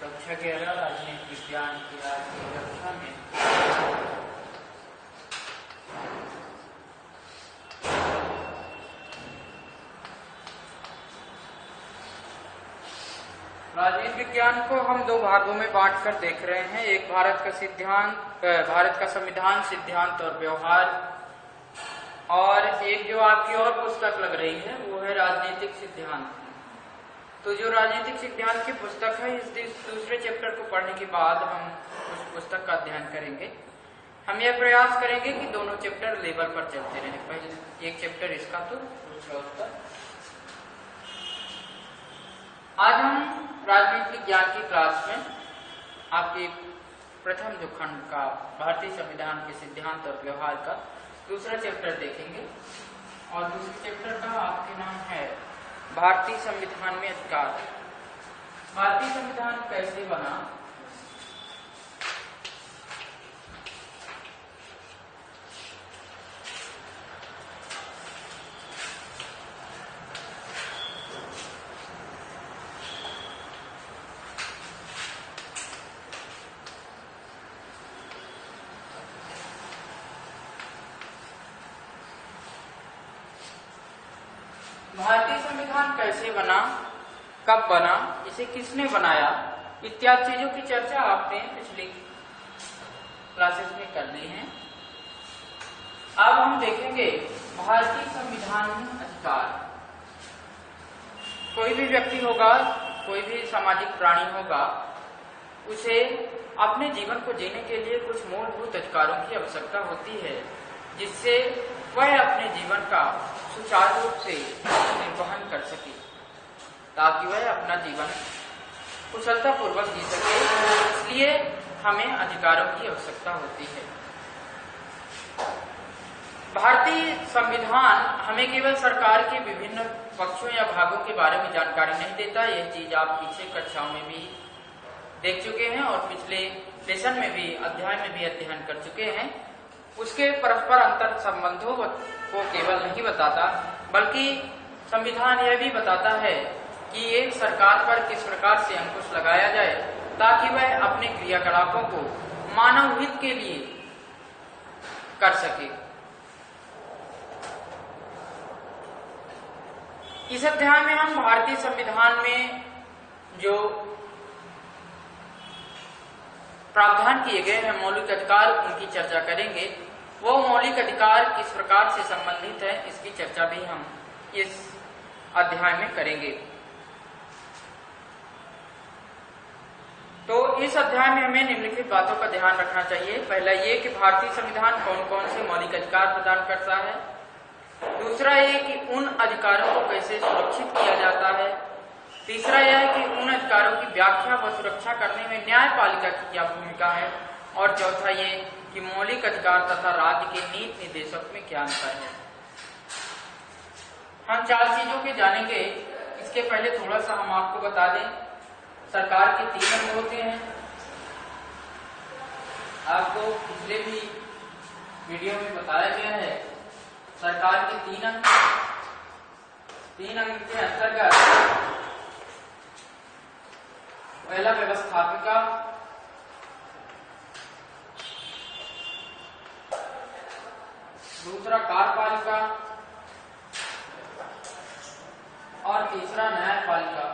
कक्षा 11 राजनीतिक विज्ञान की आज की कक्षा में राजनीतिक विज्ञान को हम दो भागों में बांटकर देख रहे हैं। एक भारत का संविधान सिद्धांत और व्यवहार, और एक जो आपकी और पुस्तक लग रही है वो है राजनीतिक सिद्धांत। तो जो राजनीतिक सिद्धांत की पुस्तक है, इस दूसरे चैप्टर को पढ़ने के बाद हम उस पुस्तक का अध्ययन करेंगे। हम यह प्रयास करेंगे कि दोनों चैप्टर लेवल पर चलते रहें, पहले एक चैप्टर इसका तो दूसरा उसका। आज हम राजनीतिक विज्ञान की क्लास में आपके प्रथम जो खंड का भारतीय संविधान के सिद्धांत और व्यवहार का दूसरा चैप्टर देखेंगे, और दूसरे चैप्टर का आपके नाम है भारतीय संविधान में अधिकार। भारतीय संविधान कैसे बना, भारतीय संविधान कैसे बना, कब बना, इसे किसने बनाया, इत्यादि चीजों की चर्चा आपने पिछली क्लासेस में कर ली है। अब हम देखेंगे भारतीय संविधान में अधिकार। कोई भी व्यक्ति होगा, कोई भी सामाजिक प्राणी होगा, उसे अपने जीवन को जीने के लिए कुछ मूलभूत अधिकारों की आवश्यकता होती है, जिससे वह अपने जीवन का सुचारू रूप से निर्वहन कर सके, ताकि वह अपना जीवन कुशलता पूर्वक जी सके। इसलिए हमें अधिकारों की आवश्यकता होती है। भारतीय संविधान हमें केवल सरकार के विभिन्न पक्षों या भागों के बारे में जानकारी नहीं देता। यह चीज आप पीछे कक्षाओं में भी देख चुके हैं और पिछले लेसन में भी, अध्याय में भी अध्ययन कर चुके हैं। उसके परस्पर अंतर संबंधों को केवल नहीं बताता, बल्कि संविधान यह भी बताता है कि एक सरकार पर किस प्रकार से अंकुश लगाया जाए, ताकि वह अपने क्रियाकलापों को मानव हित के लिए कर सके। इस अध्याय में हम भारतीय संविधान में जो प्रावधान किए गए हैं मौलिक अधिकार, उनकी चर्चा करेंगे। वो मौलिक अधिकार किस प्रकार से संबंधित है, इसकी चर्चा भी हम इस अध्याय में करेंगे। तो इस अध्याय में हमें निम्नलिखित बातों का ध्यान रखना चाहिए। पहला ये कि भारतीय संविधान कौन कौन से मौलिक अधिकार प्रदान करता है। दूसरा ये कि उन अधिकारों को कैसे सुरक्षित किया जाता है। तीसरा यह है कि उन अधिकारों की व्याख्या व सुरक्षा करने में न्यायपालिका की क्या भूमिका है। और चौथा ये कि मौलिक अधिकार तथा राज्य के नीति निर्देशक में क्या अंतर है। हम चार चीजों के जानेंगे। इसके पहले थोड़ा सा हम आपको बता दें, सरकार के 3 अंग होते हैं। आपको पिछले भी वीडियो में बताया गया है। सरकार के 3 अंग के अंतर्गत पहला व्यवस्थापिका, दूसरा कार्यपालिका और तीसरा न्यायपालिका।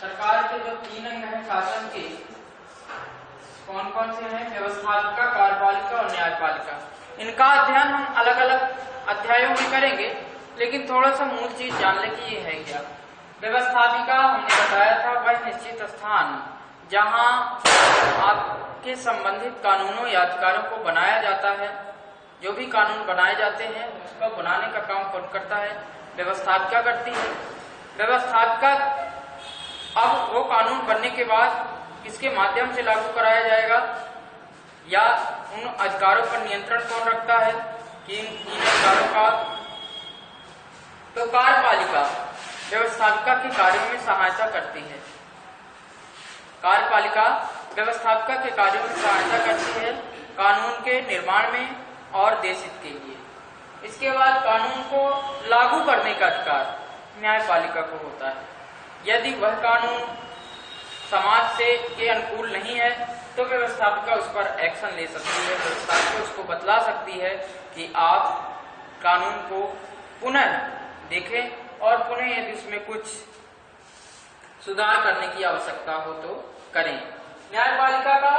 सरकार के जो 3 अंग हैं शासन के, कौन कौन से हैं? व्यवस्थापिका, कार्यपालिका और न्यायपालिका। इनका अध्ययन हम अलग अलग अध्यायों में करेंगे, लेकिन थोड़ा सा मूल चीज जान ले कि ये है क्या। व्यवस्थापिका हमने बताया था वह निश्चित स्थान जहां आपके संबंधित कानूनों या अधिकारों को बनाया जाता है। जो भी कानून बनाए जाते हैं उसको बनाने का काम कौन करता है? व्यवस्थापिका करती है। व्यवस्थापिका अब वो कानून बनने के बाद किसके माध्यम से लागू कराया जाएगा, या उन अधिकारों पर नियंत्रण कौन रखता है कि इन अधिकारों का? तो कार्यपालिका व्यवस्थापिका के कार्यों में सहायता करती है। कार्यपालिका व्यवस्थापिका के कार्यों में सहायता करती है कानून के निर्माण में और देश हित के लिए। इसके बाद कानून को लागू करने का अधिकार न्यायपालिका को होता है। यदि वह कानून समाज से के अनुकूल नहीं है तो व्यवस्थापिका उस पर एक्शन ले सकती है। व्यवस्थापिका उसको बतला सकती है कि आप कानून को पुनः देखें और पुनः यदि उसमें कुछ सुधार करने की आवश्यकता हो तो करें। न्यायपालिका का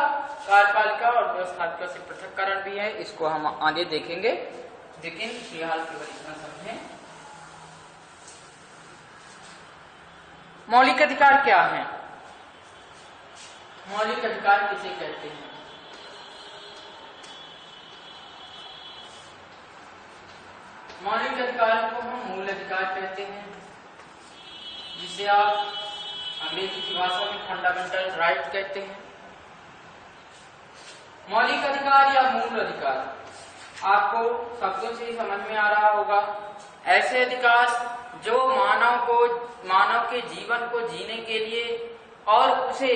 कार्यपालिका और व्यवस्थापिका से पृथक्करण भी है, इसको हम आगे देखेंगे, लेकिन फिलहाल केवल इतना समझें। मौलिक अधिकार क्या है? मौलिक अधिकार किसे कहते हैं? मौलिक अधिकार को हम मूल अधिकार कहते हैं, जिसे आप अंग्रेजी की भाषा में फंडामेंटल राइट कहते हैं। मौलिक अधिकार या मूल अधिकार आपको शब्दों से ही समझ में आ रहा होगा। ऐसे अधिकार जो मानव के जीवन को जीने के लिए और उसे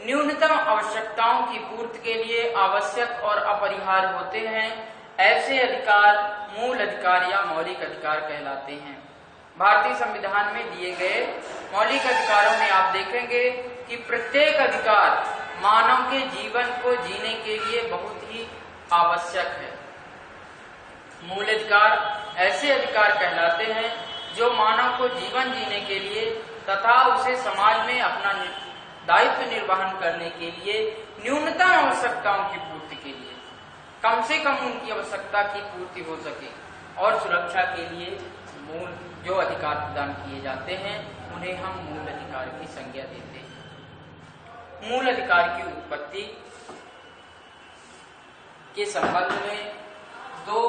न्यूनतम आवश्यकताओं की पूर्ति के लिए आवश्यक और अपरिहार्य होते हैं, ऐसे अधिकार मूल अधिकार या मौलिक अधिकार कहलाते हैं। भारतीय संविधान में दिए गए मौलिक अधिकारों में आप देखेंगे कि प्रत्येक अधिकार मानव के जीवन को जीने के लिए बहुत ही आवश्यक है। मूल अधिकार ऐसे अधिकार कहलाते हैं जो मानव को जीवन जीने के लिए तथा उसे समाज में अपना दायित्व निर्वहन करने के लिए न्यूनतम आवश्यकताओं की पूर्ति के लिए कम से कम उनकी आवश्यकता की पूर्ति हो सके और सुरक्षा के लिए मूल जो अधिकार प्रदान किए जाते हैं उन्हें हम मूल अधिकार की संज्ञा देते हैं। मूल अधिकार की उत्पत्ति के संबंध में दो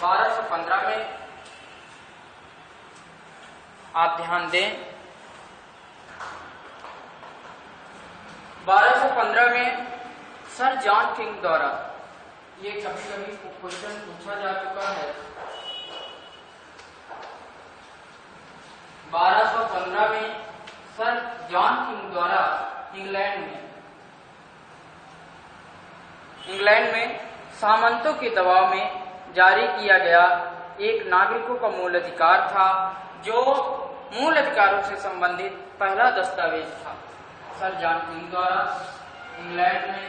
1215 में आप ध्यान दें, 1215 में सर जॉन किंग द्वारा, ये कभी कभी क्वेश्चन पूछा जा चुका है, 1215 में सर जॉन किंग द्वारा इंग्लैंड में सामंतों के दबाव में जारी किया गया एक नागरिकों का मूल अधिकार था, जो मूल अधिकारों से संबंधित पहला दस्तावेज था। सर जॉन किंग द्वारा इंग्लैंड में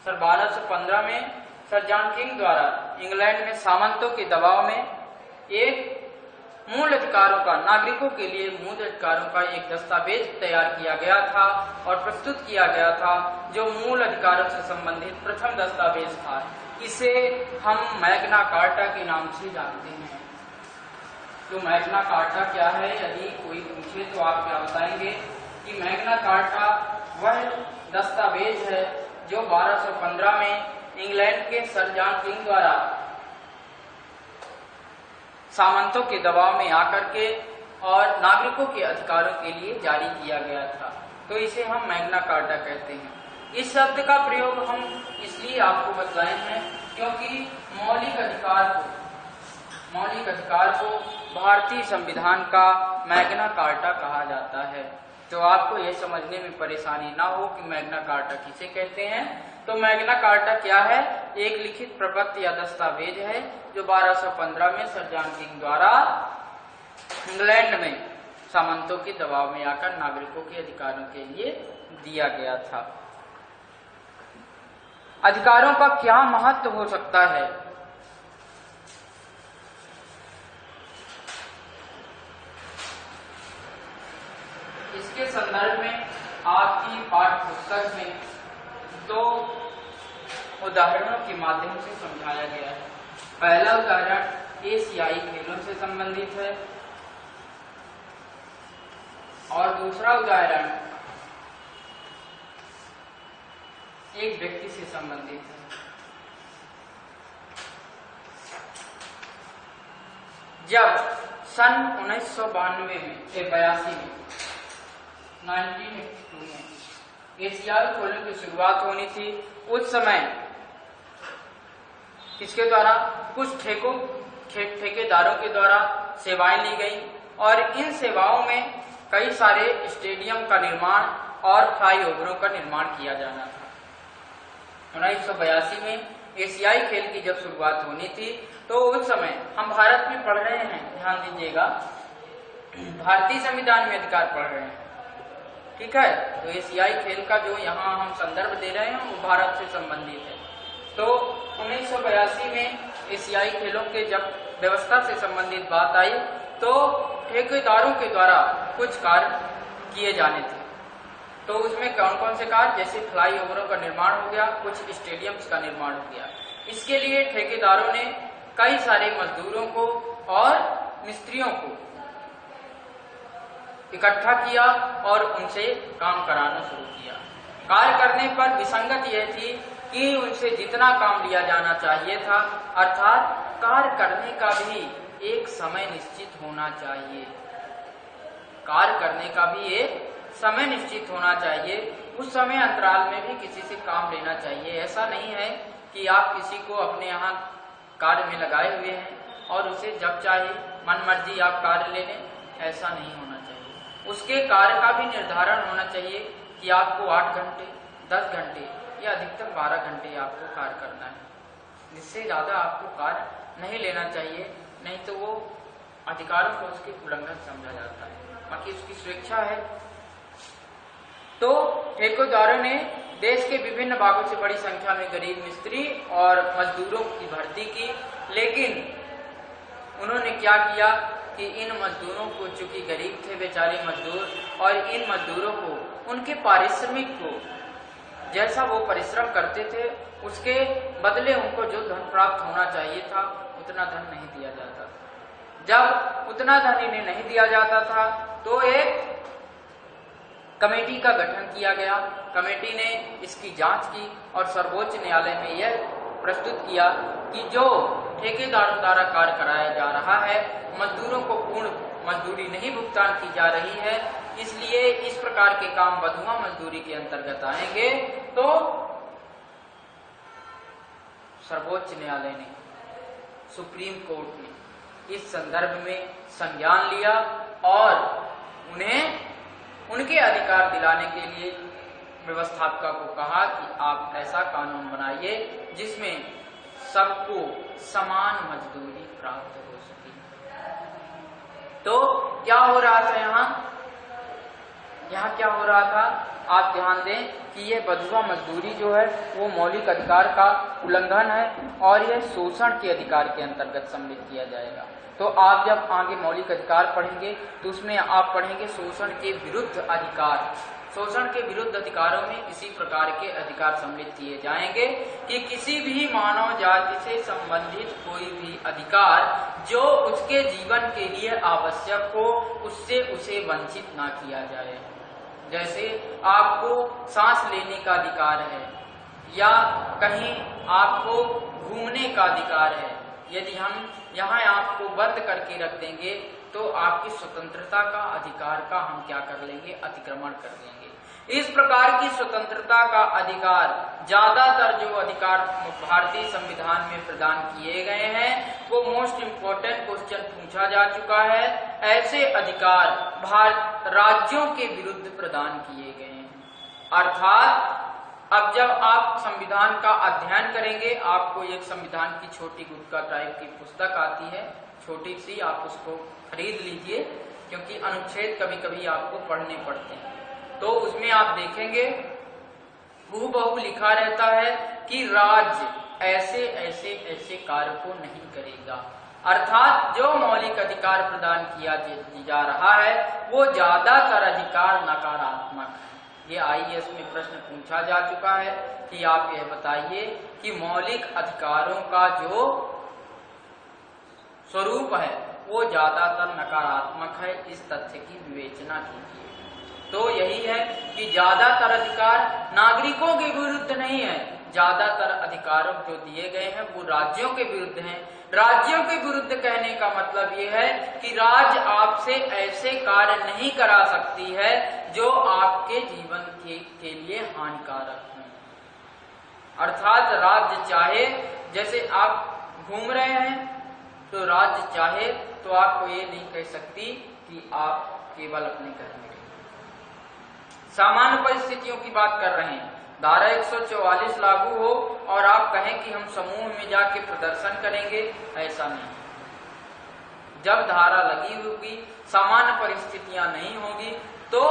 सर 1215 में सर जॉन किंग द्वारा इंग्लैंड में सामंतों के दबाव में एक मूल अधिकारों का, नागरिकों के लिए मूल अधिकारों का एक दस्तावेज तैयार किया गया था और प्रस्तुत किया गया था, जो मूल अधिकारों से संबंधित प्रथम दस्तावेज था। इसे हम मैग्ना कार्टा के नाम से जानते हैं। तो मैग्ना कार्टा क्या है, यदि कोई पूछे तो आप क्या बताएंगे कि मैग्ना कार्टा वह दस्तावेज है जो 1215 में इंग्लैंड के सर जॉन किंग द्वारा सामंतों के दबाव में आकर के और नागरिकों के अधिकारों के लिए जारी किया गया था। तो इसे हम मैग्ना कार्टा कहते हैं। इस शब्द का प्रयोग हम इसलिए आपको बतलाए हैं क्योंकि मौलिक अधिकार को भारतीय संविधान का मैग्ना कार्टा कहा जाता है। तो आपको यह समझने में परेशानी ना हो कि मैग्ना कार्टा किसे कहते हैं। तो मैग्ना कार्टा क्या है? एक लिखित प्रपत्र या दस्तावेज है जो 1215 में सर जॉन किंग द्वारा इंग्लैंड में सामंतों के दबाव में आकर नागरिकों के अधिकारों के लिए दिया गया था। अधिकारों का क्या महत्व हो सकता है? इसके संदर्भ में आपकी पाठ्य पुस्तक में दो उदाहरणों के माध्यम से समझाया गया है। पहला उदाहरण एशियाई खेलों से संबंधित है और दूसरा उदाहरण एक व्यक्ति से संबंधित है। जब सन 1982 में 1982 में एशियाई खेलों की शुरुआत होनी थी, उस समय किसके द्वारा? कुछ ठेकेदारों के द्वारा सेवाएं ली गई और इन सेवाओं में कई सारे स्टेडियम का निर्माण और फ्लाईओवरों का निर्माण किया जाना था। 1982 में एशियाई खेल की जब शुरुआत होनी थी तो उस समय हम भारत में पढ़ रहे हैं, ध्यान दीजिएगा, भारतीय संविधान में अधिकार पढ़ रहे हैं, ठीक है। तो एशियाई खेल का जो यहाँ हम संदर्भ दे रहे हैं वो भारत से संबंधित है। तो 1982 में एशियाई खेलों के जब व्यवस्था से संबंधित बात आई तो ठेकेदारों के द्वारा कुछ कार्य किए जाने थे। तो उसमें कौन कौन से कार्य? जैसे फ्लाईओवरों का निर्माण हो गया, कुछ स्टेडियम्स का निर्माण हो गया। इसके लिए ठेकेदारों ने कई सारे मजदूरों को और मिस्त्रियों को इकट्ठा किया और उनसे काम कराना शुरू किया। कार्य करने पर विसंगत यह थी कि उनसे जितना काम लिया जाना चाहिए था, अर्थात कार्य करने का भी एक समय निश्चित होना चाहिए, कार्य करने का भी एक समय निश्चित होना चाहिए। उस समय अंतराल में भी किसी से काम लेना चाहिए। ऐसा नहीं है कि आप किसी को अपने यहाँ कार्य में लगाए हुए हैं और उसे जब चाहे मन मर्जी आप कार्य ले लें, ऐसा नहीं होना चाहिए। उसके कार्य का भी निर्धारण होना चाहिए कि आपको 8 घंटे, 10 घंटे या अधिकतम 12 घंटे आपको कार्य करना है। जिससे ज्यादा आपको कार्य नहीं लेना चाहिए, नहीं तो वो अधिकारों को उसके उल्लंघन समझा जाता है, बाकी उसकी स्वेच्छा है। तो ठेकेदारों ने देश के विभिन्न भागों से बड़ी संख्या में गरीब मिस्त्री और मजदूरों की भर्ती की, लेकिन उन्होंने क्या किया कि इन मजदूरों को, चूंकि गरीब थे बेचारे मजदूर, और इन मजदूरों को उनके पारिश्रमिक को, जैसा वो परिश्रम करते थे उसके बदले उनको जो धन प्राप्त होना चाहिए था उतना धन नहीं दिया जाता। जब उतना धन इन्हें नहीं दिया जाता था तो एक कमेटी का गठन किया गया। कमेटी ने इसकी जांच की और सर्वोच्च न्यायालय में यह प्रस्तुत किया कि जो ठेकेदारों द्वारा कार्य कराया जा रहा है, मजदूरों को पूर्ण मजदूरी नहीं भुगतान की जा रही है, इसलिए इस प्रकार के काम बंधुआ मजदूरी के अंतर्गत आएंगे। तो सर्वोच्च न्यायालय ने, सुप्रीम कोर्ट ने इस संदर्भ में संज्ञान लिया और उन्हें उनके अधिकार दिलाने के लिए व्यवस्थापक को कहा कि आप ऐसा कानून बनाइए जिसमें सबको समान मजदूरी प्राप्त हो सके। तो क्या हो रहा था यहाँ क्या हो रहा था? आप ध्यान दें कि यह बंधुआ मजदूरी जो है वो मौलिक अधिकार का उल्लंघन है और यह शोषण के अधिकार के अंतर्गत सम्मिलित किया जाएगा। तो आप जब आगे मौलिक अधिकार पढ़ेंगे तो उसमें आप पढ़ेंगे शोषण के विरुद्ध अधिकार। शोषण के विरुद्ध अधिकारों में इसी प्रकार के अधिकार सम्मिलित किए जाएंगे कि किसी भी मानव जाति से संबंधित कोई भी अधिकार जो उसके जीवन के लिए आवश्यक हो, उससे उसे वंचित ना किया जाए। जैसे आपको सांस लेने का अधिकार है या कहीं आपको घूमने का अधिकार है, यदि हम यहाँ आपको बंद करके रख देंगे तो आपकी स्वतंत्रता का अधिकार का हम क्या कर लेंगे? अतिक्रमण कर लेंगे। इस प्रकार की स्वतंत्रता का अधिकार, ज्यादातर जो अधिकार भारतीय संविधान में प्रदान किए गए हैं वो मोस्ट इम्पोर्टेंट क्वेश्चन पूछा जा चुका है। ऐसे अधिकार राज्यों के विरुद्ध प्रदान किए गए हैं। अर्थात अब जब आप संविधान का अध्ययन करेंगे, आपको एक संविधान की छोटी गुटका टाइप की पुस्तक आती है, छोटी सी, आप उसको खरीद लीजिए क्योंकि अनुच्छेद कभी कभी आपको पढ़ने पड़ते हैं। तो उसमें आप देखेंगे हूबहू लिखा रहता है कि राज्य ऐसे ऐसे ऐसे कार्य को नहीं करेगा। अर्थात जो मौलिक अधिकार प्रदान किया जा रहा है वो ज्यादातर अधिकार नकारात्मक। ये आईएएस में प्रश्न पूछा जा चुका है कि आप यह बताइए कि मौलिक अधिकारों का जो स्वरूप है वो ज्यादातर नकारात्मक है। इस तथ्य की विवेचना कीजिए। तो यही है कि ज्यादातर अधिकार नागरिकों के विरुद्ध नहीं है, ज्यादातर अधिकारों जो दिए गए हैं वो राज्यों के विरुद्ध हैं। राज्यों के विरुद्ध कहने का मतलब ये है कि राज्य आपसे ऐसे कार्य नहीं करा सकती है जो आपके जीवन के लिए हानिकारक हैं। अर्थात राज्य चाहे, जैसे आप घूम रहे हैं तो राज्य चाहे तो आपको ये नहीं कह सकती कि आप केवल अपने घर में रहें। सामान्य परिस्थितियों की बात कर रहे हैं, धारा 144 लागू हो और आप कहें कि हम समूह में जाके प्रदर्शन करेंगे, ऐसा नहीं। जब धारा लगी होगी, सामान्य परिस्थितियां नहीं होगी, तो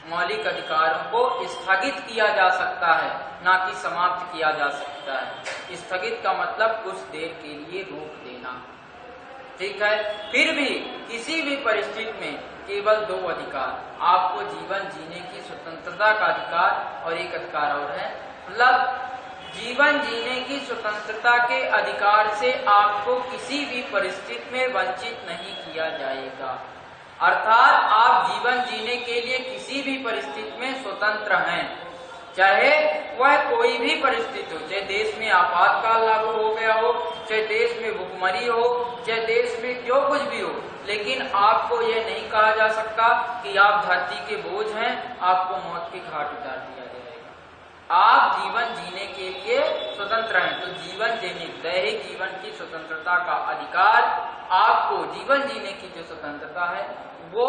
मौलिक अधिकारों को स्थगित किया जा सकता है, ना कि समाप्त किया जा सकता है। स्थगित का मतलब कुछ देर के लिए रोक देना, ठीक है। फिर भी किसी भी परिस्थिति में केवल दो अधिकार, आपको जीवन जीने की स्वतंत्रता का अधिकार और एक अधिकार और है, मतलब जीवन जीने की स्वतंत्रता के अधिकार से आपको किसी भी परिस्थिति में वंचित नहीं किया जाएगा। अर्थात आप जीवन जीने के लिए किसी भी परिस्थिति में स्वतंत्र हैं, चाहे वह कोई भी परिस्थिति हो, चाहे देश में आपातकाल लागू हो गया हो, चाहे देश में भुखमरी हो, चाहे देश में जो कुछ भी हो, लेकिन आपको यह नहीं कहा जा सकता कि आप धरती के बोझ हैं, आपको मौत के घाट उतार दिया जाएगा। आप जीवन जीने के लिए स्वतंत्र हैं, तो जीवन जीने, दैहिक जीवन की स्वतंत्रता का अधिकार, आपको जीवन जीने की जो स्वतंत्रता है वो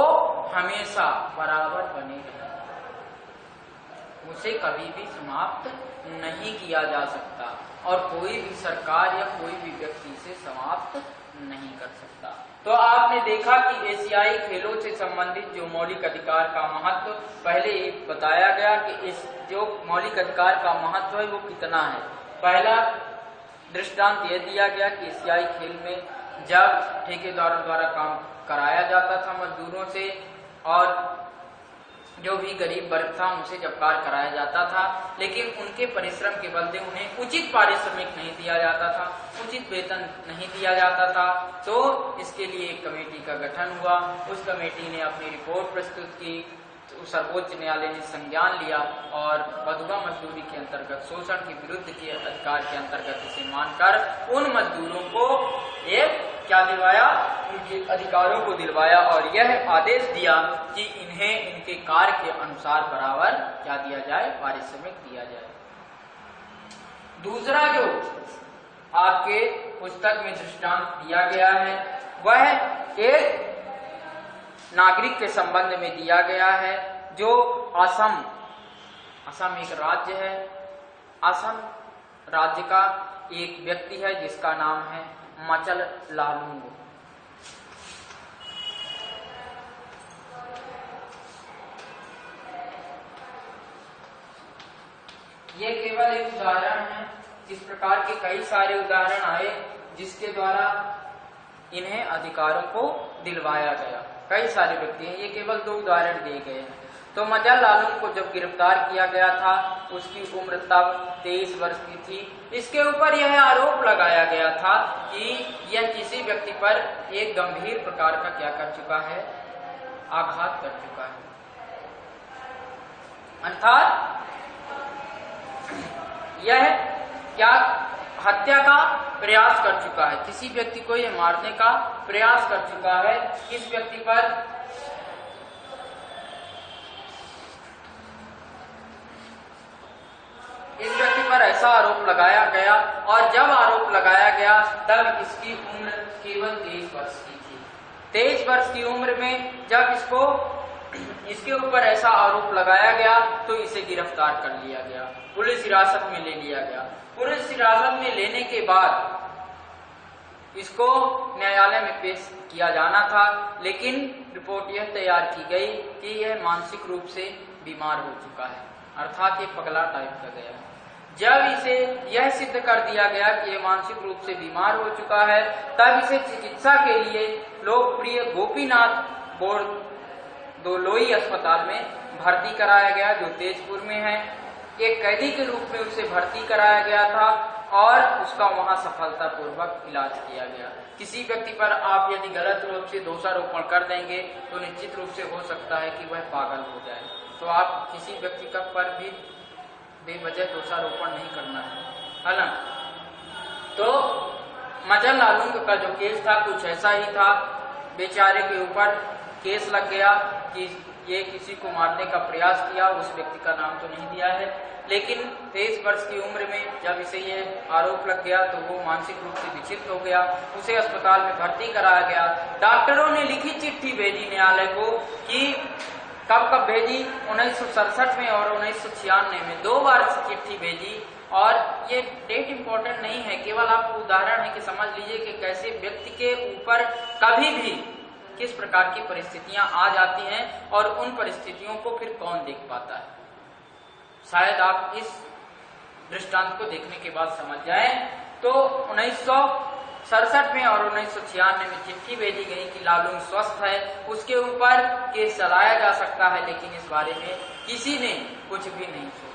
हमेशा बराबर बने रहेगा, उसे कभी भी समाप्त नहीं किया जा सकता और कोई भी सरकार या कोई भी व्यक्ति से समाप्त नहीं कर सकता। तो आपने देखा कि एशियाई खेलों से संबंधित जो मौलिक अधिकार का महत्व पहले बताया गया कि इस जो मौलिक अधिकार का महत्व है वो कितना है। पहला दृष्टांत यह दिया गया कि एशियाई खेल में जब ठेकेदारों द्वारा काम कराया जाता था मजदूरों से, और जो भी गरीब वर्ग था उनसे जब कार्य कराया जाता था, लेकिन उनके परिश्रम के बदले उन्हें उचित पारिश्रमिक नहीं दिया जाता था, उचित वेतन नहीं दिया जाता था, तो इसके लिए एक कमेटी का गठन हुआ। उस कमेटी ने अपनी रिपोर्ट प्रस्तुत की, तो सर्वोच्च न्यायालय ने संज्ञान लिया और बंधुआ मजदूरी के अंतर्गत, शोषण के विरुद्ध के अधिकार के अंतर्गत इसे मानकर उन मजदूरों को एक क्या दिलवाया, उनके अधिकारों को दिलवाया और यह आदेश दिया कि इन्हें इनके कार्य के अनुसार बराबर क्या दिया जाए, पारिश्रमिक दिया जाए। दूसरा जो आपके पुस्तक में दृष्टांत दिया गया है वह एक नागरिक के संबंध में दिया गया है, जो असम एक राज्य है। असम राज्य का एक व्यक्ति है जिसका नाम है मचल लालुंग। ये केवल एक उदाहरण है, इस प्रकार के कई सारे उदाहरण आए जिसके द्वारा इन्हें अधिकारों को दिलवाया गया। कई सारे व्यक्ति हैं, ये केवल दो उदाहरण दिए गए हैं। तो मचल लालुंग को जब गिरफ्तार किया गया था उसकी उम्र तब 23 वर्ष की थी। इसके ऊपर यह आरोप लगाया गया था कि यह किसी व्यक्ति पर एक गंभीर प्रकार का क्या कर चुका है, आघात कर चुका है, अर्थात यह क्या हत्या का प्रयास कर चुका है, किसी व्यक्ति को यह मारने का प्रयास कर चुका है। इस व्यक्ति पर ऐसा आरोप लगाया गया और जब आरोप लगाया गया तब इसकी उम्र केवल 23 वर्ष की थी। 23 वर्ष की उम्र में जब इसके ऊपर ऐसा आरोप लगाया गया तो इसे गिरफ्तार कर लिया गया, पुलिस हिरासत में ले लिया गया। पुलिस हिरासत में लेने के बाद इसको न्यायालय में पेश किया जाना था, लेकिन रिपोर्ट यह तैयार की गई कि यह मानसिक रूप से बीमार हो चुका है, अर्थात ये पगला टाइप का गया है। जब इसे यह सिद्ध कर दिया गया कि ये मानसिक रूप से बीमार हो चुका है, तब इसे चिकित्सा के लिए लोकप्रिय गोपीनाथ बोरदोलोई अस्पताल में भर्ती कराया गया, जो तेजपुर में है। एक कैदी के रूप में उसे भर्ती कराया गया था और उसका वहां सफलतापूर्वक इलाज किया गया। किसी व्यक्ति पर आप यदि गलत रूप से दोषारोपण कर देंगे तो निश्चित रूप से हो सकता है कि वह पागल हो जाए, तो आप किसी व्यक्ति का पर भी बेवजह दोषारोपण नहीं करना है ना। तो मचल लालुंग का जो केस था कुछ ऐसा ही था। बेचारे के ऊपर केस लग गया कि ये किसी को मारने का प्रयास किया, उस व्यक्ति का नाम तो नहीं दिया है, लेकिन 23 वर्ष की उम्र में जब इसे ये आरोप लग गया तो वो मानसिक रूप से विचलित हो गया, उसे अस्पताल में भर्ती कराया गया। डॉक्टरों ने लिखी चिट्ठी भेजी न्यायालय को कि कब भेजी, 1967 में और 1996 में 2 बार चिट्ठी भेजी। और ये डेट इंपॉर्टेंट नहीं है, केवल आपको उदाहरण है कि समझ लीजिए कि कैसे व्यक्ति के ऊपर कभी भी किस प्रकार की परिस्थितियां आ जाती हैं और उन परिस्थितियों को फिर कौन देख पाता है। शायद आप इस दृष्टांत को देखने के बाद समझ जाएं। तो 1967 में और 1996 में चिट्ठी भेजी गई कि लालू स्वस्थ है, उसके ऊपर केस चलाया जा सकता है, लेकिन इस बारे में किसी ने कुछ भी नहीं सोचा।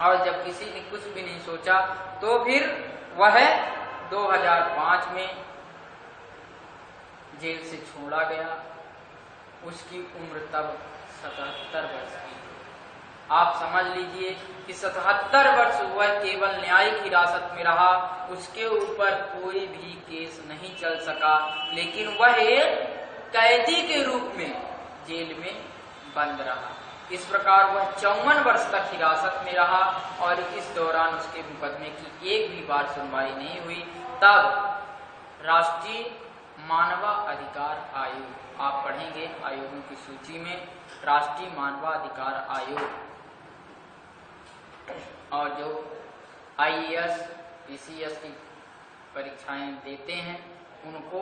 और जब किसी ने कुछ भी नहीं सोचा तो फिर वह 2005 में जेल से छोड़ा गया। उसकी उम्र तब 77 वर्ष की। आप समझ लीजिए कि 77 वर्ष वह केवल न्यायिक हिरासत में रहा, उसके ऊपर कोई भी केस नहीं चल सका, लेकिन वह एक कैदी के रूप में जेल में बंद रहा। इस प्रकार वह 54 वर्ष तक हिरासत में रहा और इस दौरान उसके मुकदमे की एक भी बार सुनवाई नहीं हुई। तब राष्ट्रीय मानवाधिकार आयोग, आप पढ़ेंगे आयोगों की सूची में राष्ट्रीय मानवाधिकार आयोग, और जो IAS, PCS की परीक्षाएं देते हैं उनको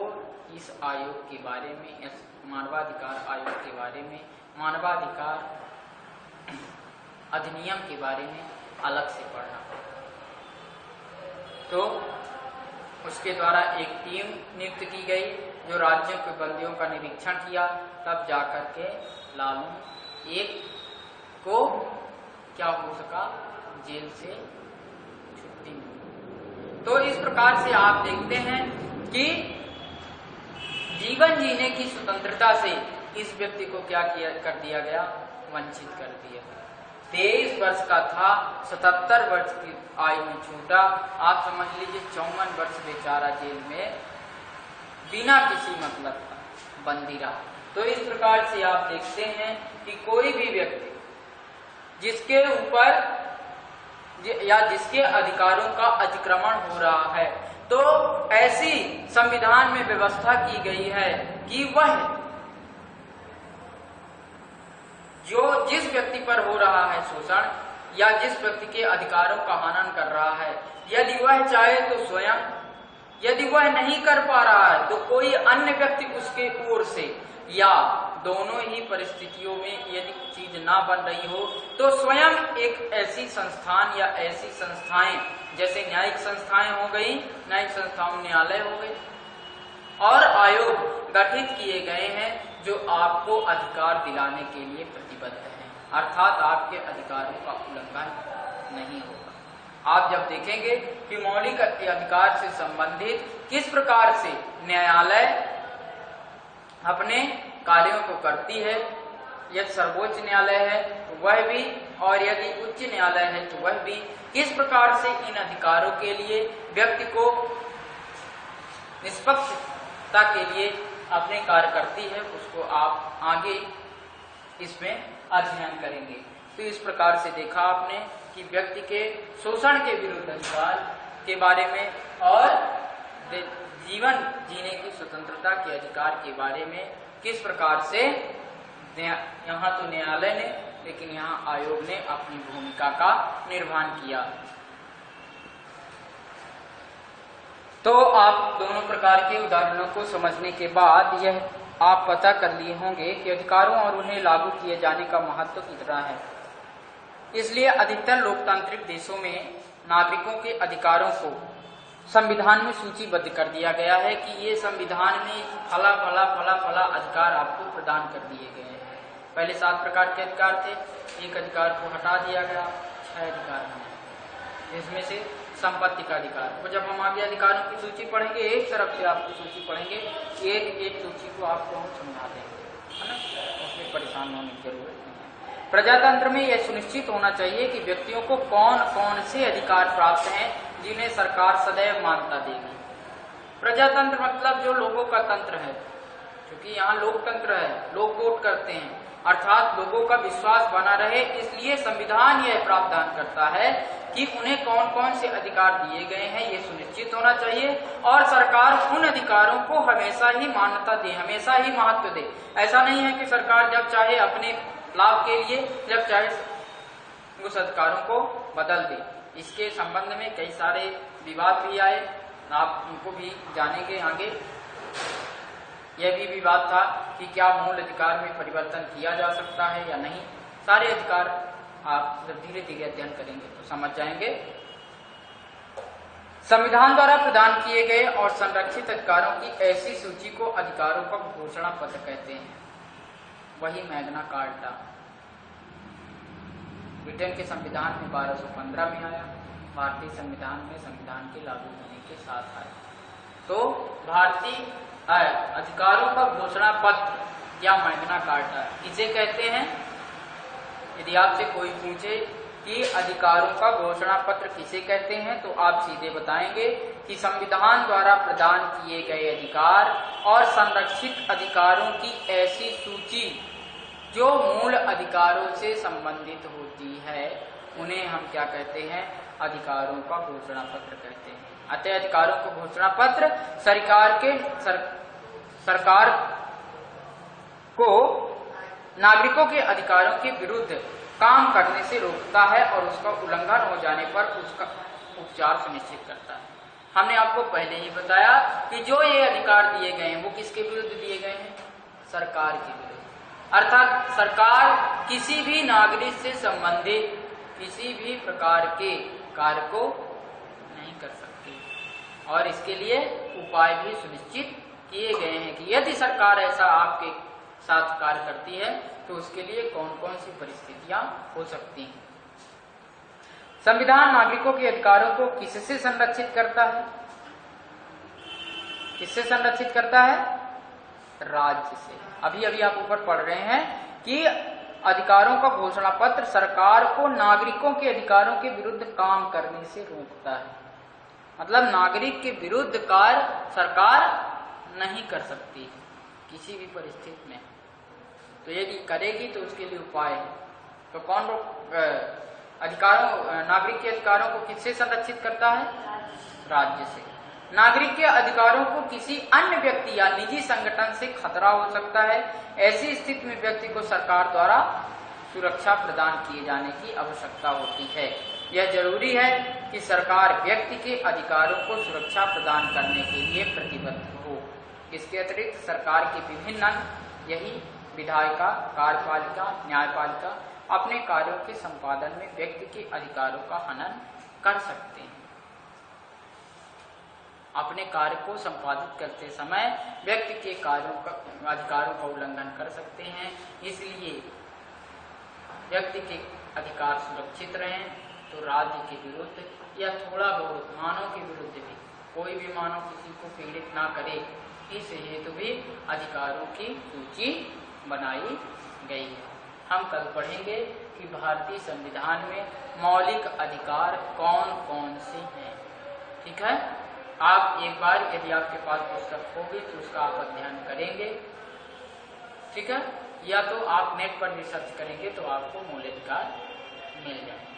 इस आयोग के बारे में, इस मानवाधिकार आयोग के बारे में, मानवाधिकार अधिनियम के बारे में अलग से पढ़ना। तो उसके द्वारा एक टीम नियुक्त की गई जो राज्यों के बंदियों का निरीक्षण किया, तब जाकर के लालू एक को क्या हो सका, जेल से छुट्टी मिली। तो इस प्रकार से आप देखते हैं कि जीवन जीने की स्वतंत्रता से इस व्यक्ति को क्या किया कर दिया गया, वंचित कर दिया। 23 वर्ष का था, 77 वर्ष की आयु में छूटा। आप समझ लीजिए 54 वर्ष बेचारा जेल में बिना किसी मतलब का बंदी रहा। तो इस प्रकार से आप देखते हैं कि कोई भी व्यक्ति जिसके ऊपर या जिसके अधिकारों का अतिक्रमण हो रहा है, तो ऐसी संविधान में व्यवस्था की गई है कि वह जो जिस व्यक्ति पर हो रहा है शोषण या जिस व्यक्ति के अधिकारों का हनन कर रहा है, यदि वह चाहे तो स्वयं, यदि वह नहीं कर पा रहा है तो कोई अन्य व्यक्ति उसके ओर से, या दोनों ही परिस्थितियों में यदि चीज ना बन रही हो तो स्वयं एक ऐसी संस्थान या ऐसी संस्थाएं, जैसे न्यायिक संस्थाएं हो गई, न्यायिक संस्थाओं न्यायालय हो गए, और आयोग गठित किए गए हैं जो आपको अधिकार दिलाने के लिए प्रतिबद्ध हैं, अर्थात आपके अधिकारों का उल्लंघन नहीं होगा। आप जब देखेंगे कि मौलिक अधिकार से संबंधित किस प्रकार से न्यायालय अपने कार्यों को करती है, यदि सर्वोच्च न्यायालय है तो वह भी, और यदि उच्च न्यायालय है तो वह भी, किस प्रकार से इन अधिकारों के लिए व्यक्ति को निष्पक्षता के लिए अपने कार्य करती है, उसको आप आगे इसमें अध्ययन करेंगे। तो इस प्रकार से देखा आपने कि व्यक्ति के शोषण के विरुद्ध अधिकार के बारे में और जीवन जीने की स्वतंत्रता के अधिकार के बारे में किस प्रकार से यहाँ तो न्यायालय ने, लेकिन यहाँ आयोग ने अपनी भूमिका का निर्वहन किया। तो आप दोनों प्रकार के उदाहरणों को समझने के बाद यह आप पता कर लिए होंगे कि अधिकारों और उन्हें लागू किए जाने का महत्व कितना है। इसलिए अधिकतर लोकतांत्रिक देशों में नागरिकों के अधिकारों को संविधान में सूचीबद्ध कर दिया गया है कि ये संविधान में फला फला फला फला अधिकार आपको प्रदान कर दिए गए हैं। पहले 7 प्रकार के अधिकार थे, एक अधिकार को हटा दिया गया, 6 अधिकार हैं। इसमें से संपत्ति का अधिकार, तो जब हम आगे अधिकारों की सूची पढ़ेंगे, एक तरफ से आपको सूची पढ़ेंगे, एक एक सूची को आपको हम समझा देंगे, है ना, उसमें परेशान होने की जरूरत नहीं है। प्रजातंत्र में यह सुनिश्चित होना चाहिए कि व्यक्तियों को कौन कौन से अधिकार प्राप्त हैं जिन्हें सरकार सदैव मान्यता देगी। प्रजातंत्र मतलब जो लोगों का तंत्र है, क्योंकि यहाँ लोकतंत्र है, लोग वोट करते हैं, अर्थात लोगों का विश्वास बना रहे, इसलिए संविधान यह प्रावधान करता है कि उन्हें कौन कौन से अधिकार दिए गए हैं ये सुनिश्चित होना चाहिए और सरकार उन अधिकारों को हमेशा ही मान्यता दे, हमेशा ही महत्व दे। ऐसा नहीं है कि सरकार जब चाहे अपने लाभ के लिए जब चाहे उस अधिकारों को बदल दे। इसके संबंध में कई सारे विवाद भी आए, आप उनको भी जानेंगे आगे। यह भी विवाद था कि क्या मूल अधिकार में परिवर्तन किया जा सकता है या नहीं। सारे अधिकार आप जब धीरे धीरे अध्ययन करेंगे तो समझ जाएंगे। संविधान द्वारा प्रदान किए गए और संरक्षित अधिकारों की ऐसी सूची को अधिकारों का घोषणा पत्र कहते हैं। वही मैग्ना कार्टा ब्रिटेन के संविधान में 1215 में आया, भारतीय संविधान में संविधान के लागू होने के साथ आया। तो भारतीय अधिकारों का घोषणा पत्र या मैग्ना कार्टा इसे कहते हैं। यदि आपसे कोई पूछे कि अधिकारों का घोषणा पत्र किसे कहते हैं तो आप सीधे बताएंगे कि संविधान द्वारा प्रदान किए गए अधिकार और संरक्षित अधिकारों की ऐसी सूची जो मूल अधिकारों से संबंधित होती है, उन्हें हम क्या कहते हैं, अधिकारों का घोषणा पत्र कहते हैं। अतः अधिकारों का घोषणा पत्र सरकार को नागरिकों के अधिकारों के विरुद्ध काम करने से रोकता है और उसका उल्लंघन हो जाने पर उसका उपचार सुनिश्चित करता है। हमने आपको पहले ही बताया कि जो ये अधिकार दिए गए हैं वो किसके विरुद्ध दिए गए हैं, सरकार के विरुद्ध। अर्थात सरकार किसी भी नागरिक से संबंधित किसी भी प्रकार के कार्य को नहीं कर सकती और इसके लिए उपाय भी सुनिश्चित किए गए हैं कि यदि सरकार ऐसा आपके साथ कार्य करती है तो उसके लिए कौन कौन सी परिस्थितियां हो सकती हैं। संविधान नागरिकों के अधिकारों को किससे संरक्षित करता है, किससे संरक्षित करता है, राज्य से। अभी अभी आप ऊपर पढ़ रहे हैं कि अधिकारों का घोषणा पत्र सरकार को नागरिकों के अधिकारों के विरुद्ध काम करने से रोकता है। मतलब नागरिक के विरुद्ध कार्य सरकार नहीं कर सकती किसी भी परिस्थिति में। तो यदि करेगी तो उसके लिए उपाय है। तो कौन नागरिक के अधिकारों को किससे संरक्षित करता है, राज्य से। नागरिक के अधिकारों को किसी अन्य व्यक्ति या निजी संगठन से खतरा हो सकता है। ऐसी स्थिति में व्यक्ति को सरकार द्वारा सुरक्षा प्रदान किए जाने की आवश्यकता होती है। यह जरूरी है कि सरकार व्यक्ति के अधिकारों को सुरक्षा प्रदान करने के लिए प्रतिबद्ध हो। इसके अतिरिक्त सरकार के विभिन्न अंग यही विधायिका, कार्यपालिका, न्यायपालिका अपने कार्यों के संपादन में व्यक्ति के अधिकारों का हनन कर सकते हैं। अपने कार्य को संपादित करते समय व्यक्ति के अधिकारों का उल्लंघन कर सकते हैं। इसलिए व्यक्ति के अधिकार सुरक्षित रहें तो राज्य के विरुद्ध या थोड़ा बहुत मानव के विरुद्ध भी, कोई भी मानव किसी को पीड़ित ना करे, इस हेतु भी अधिकारों की सूची बनाई गई है। हम कल पढ़ेंगे कि भारतीय संविधान में मौलिक अधिकार कौन कौन से हैं। ठीक है, आप एक बार यदि आपके पास पुस्तक होगी तो उसका आप अध्ययन करेंगे। ठीक है, या तो आप नेट पर भी सर्च करेंगे तो आपको मूल अधिकार मिल जाएंगे।